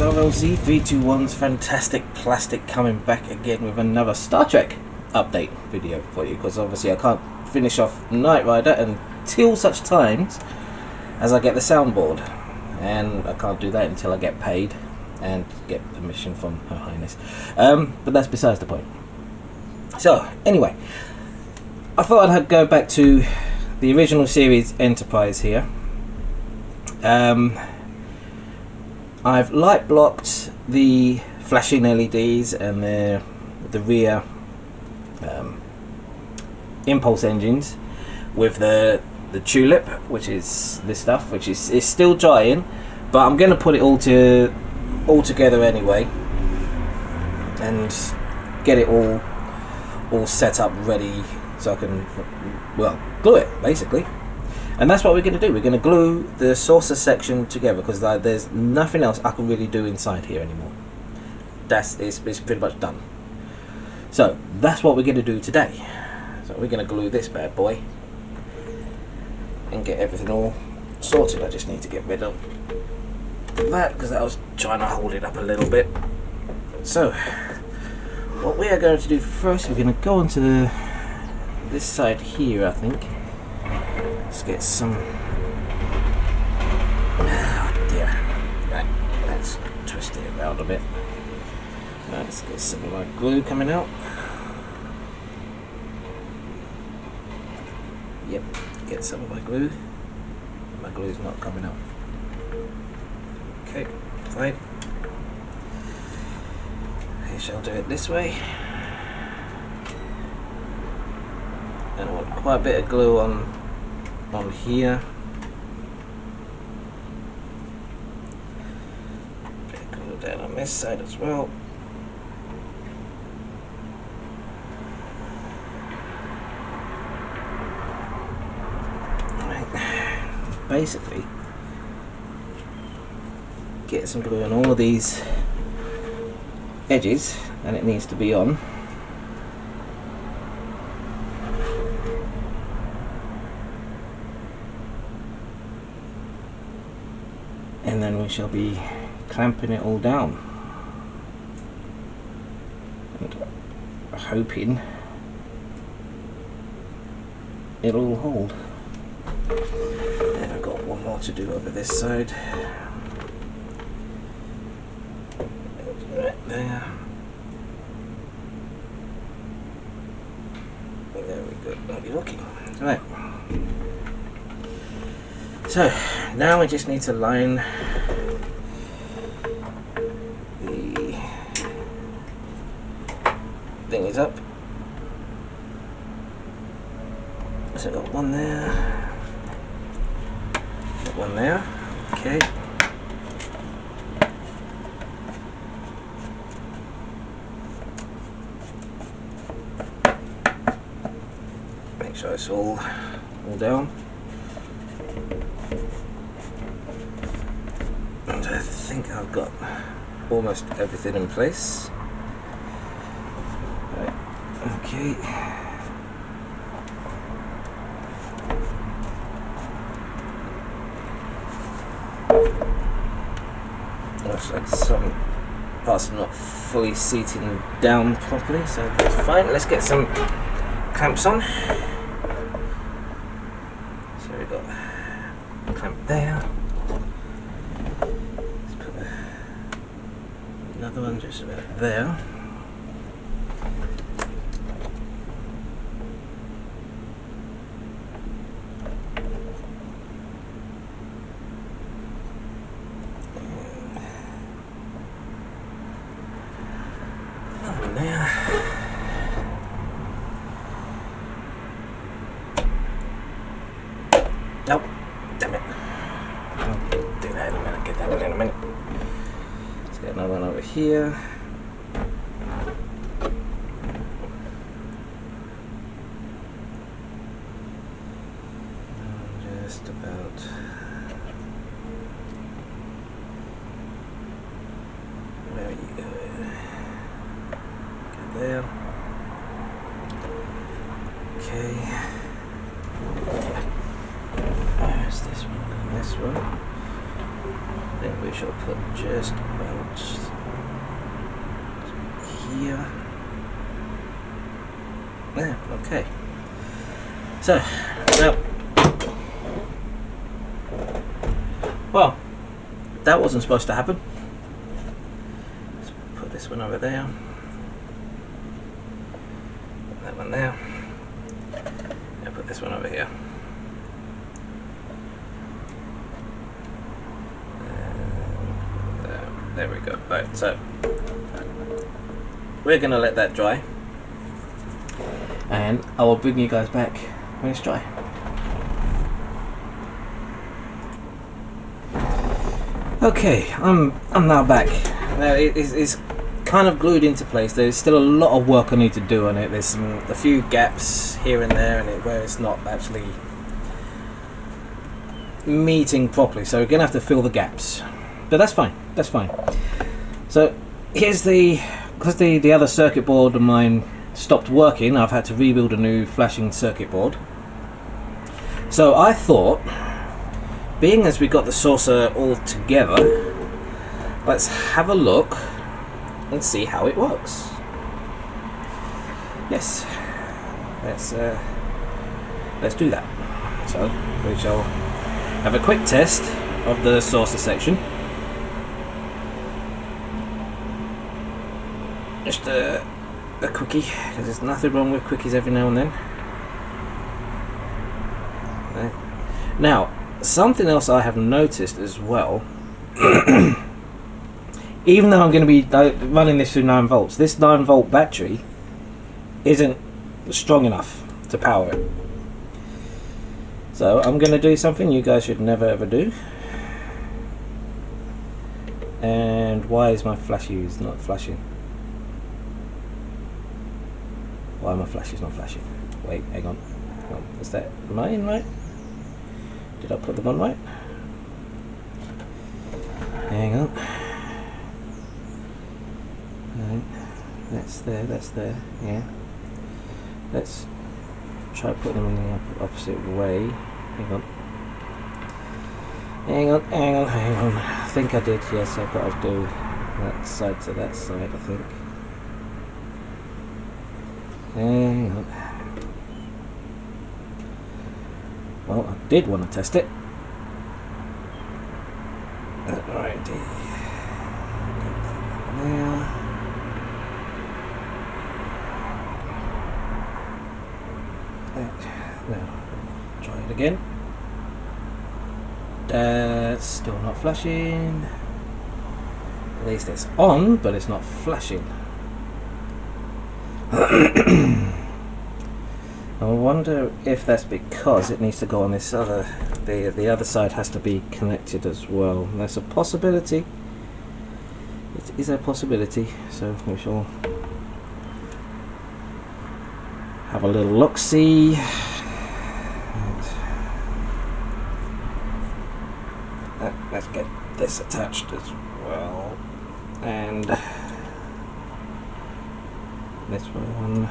RLZ321's Fantastic Plastic coming back again with another Star Trek update video for you, because obviously I can't finish off Knight Rider until such times as I get the soundboard, and I can't do that until I get paid and get permission from Her Highness, but that's besides the point. So anyway, I thought I'd go back to the original series Enterprise here. I've light blocked the flashing LEDs and the rear impulse engines with the tulip, which is this stuff, which is still drying, but I'm going to put it all together anyway and get it all set up ready so I can, well, glue it basically. And that's what we're going to do. We're going to glue the saucer section together, because there's nothing else I can really do inside here anymore. It's pretty much done. So that's what we're going to do today. So we're going to glue this bad boy and get everything all sorted. I just need to get rid of that because I was trying to hold it up a little bit. So what we are going to do first, we're going to go onto this side here, I think. Let's get some. Oh dear. Right, let's twist it around a bit. Right, let's get some of my glue coming out. Yep, get some of my glue. My glue's not coming out. Okay, fine. I shall do it this way. And I want quite a bit of glue on here. Bit of glue down on this side as well. Right. Basically, get some glue on all of these edges, and it needs to be on. And then we shall be clamping it all down and hoping it'll hold. And I've got one more to do over this side. Right there. There we go. Lovely looking. Right. So now we just need to line the thingies up. So I've got one there, got one there, okay. Make sure it's all down. I think I've got almost everything in place. Right. Okay. Looks like some parts are not fully seating down properly, so that's fine. Let's get some clamps on. So we've got a clamp there. Another one just about there. Another one there. Nope, damn it. I'll do that in a minute, get that one in a minute. Let's get another one over here. Just about where you go. Get there. Okay. Where's this one? This one. I think we shall put just about here. Yeah, okay. So, now, well, that wasn't supposed to happen. Let's put this one over there. Put that one there. And put this one over here. There we go. Right, so we're going to let that dry. And I will bring you guys back when it's dry. Okay, I'm now back. Now it's kind of glued into place. There's still a lot of work I need to do on it. There's a few gaps here and there in it where it's not actually meeting properly. So we're gonna have to fill the gaps. But that's fine. That's fine. So here's because the other circuit board of mine stopped working, I've had to rebuild a new flashing circuit board. So I thought, being as we got the saucer all together, let's have a look and see how it works. Yes, let's do that. So we shall have a quick test of the saucer section. Just a quickie, because there's nothing wrong with quickies every now and then. Okay. Now, something else I have noticed as well, even though I'm going to be running this through 9 volts, this 9 volt battery isn't strong enough to power it. So I'm going to do something you guys should never ever do. And why is my flashes not flashing? Why are my flashes not flashing? Wait, hang on. Is that mine right? Did I put them on right? Hang on. Right. That's there, yeah. Let's try putting them in the opposite way. Hang on. Hang on. I think I did, yes, I've got to do that side to that side, I think. Hang on. Well, I did want to test it. Alright. Now, try it again. That's still not flashing. At least it's on, but it's not flashing. I wonder if that's because it needs to go on this other, the other side has to be connected as well. That's a possibility. It is a possibility, so we shall have a little look-see. Let's get this attached as well, and this one.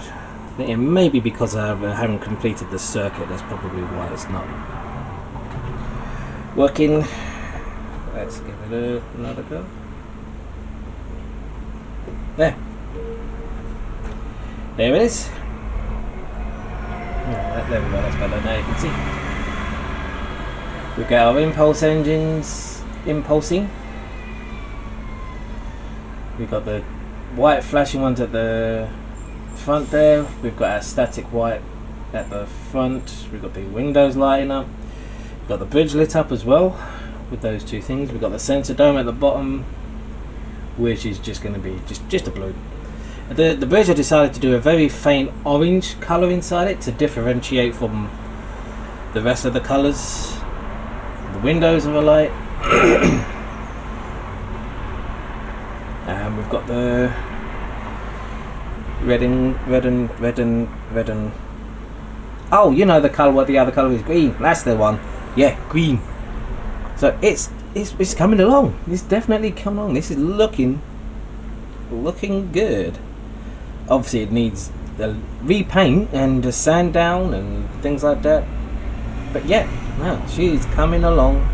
It may be because I haven't completed the circuit. That's probably why it's not working. Let's give it another go. There it is. There we go, that's better. Now you can see we've got our impulse engines impulsing. We've got the white flashing ones at the front there. We've got our static white at the front. We've got the windows lighting up. We've got the bridge lit up as well with those two things. We've got the sensor dome at the bottom, which is just going to be just a blue. The bridge I decided to do a very faint orange colour inside it to differentiate from the rest of the colours. The windows are alight. And we've got the red and oh, you know the colour, what the other colour is, green. That's the one. Yeah, green. So it's coming along. It's definitely coming along. This is looking good. Obviously it needs a repaint and a sand down and things like that. But yeah, no, she's coming along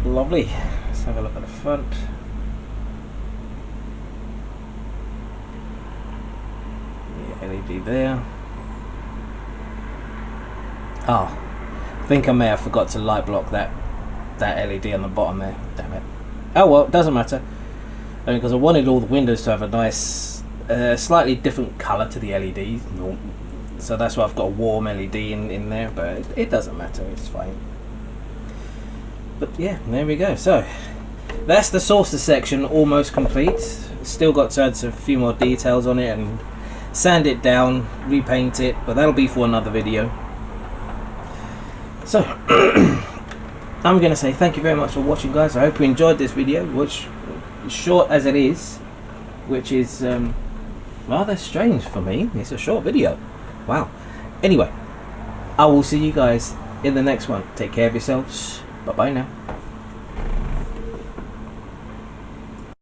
lovely. Let's have a look at the front. The LED there. Oh, I think I may have forgot to light block that LED on the bottom there. Damn it. Oh well, it doesn't matter. Because I wanted all the windows to have a nice, slightly different colour to the LEDs. So that's why I've got a warm LED in there, but it doesn't matter, it's fine. But yeah, there we go. So that's the saucer section almost complete. Still got to add a few more details on it and sand it down, repaint it, but that'll be for another video. So I'm going to say thank you very much for watching, guys. I hope you enjoyed this video, which is short as it is, which is rather strange for me. It's a short video. Wow. Anyway, I will see you guys in the next one. Take care of yourselves. Bye bye now.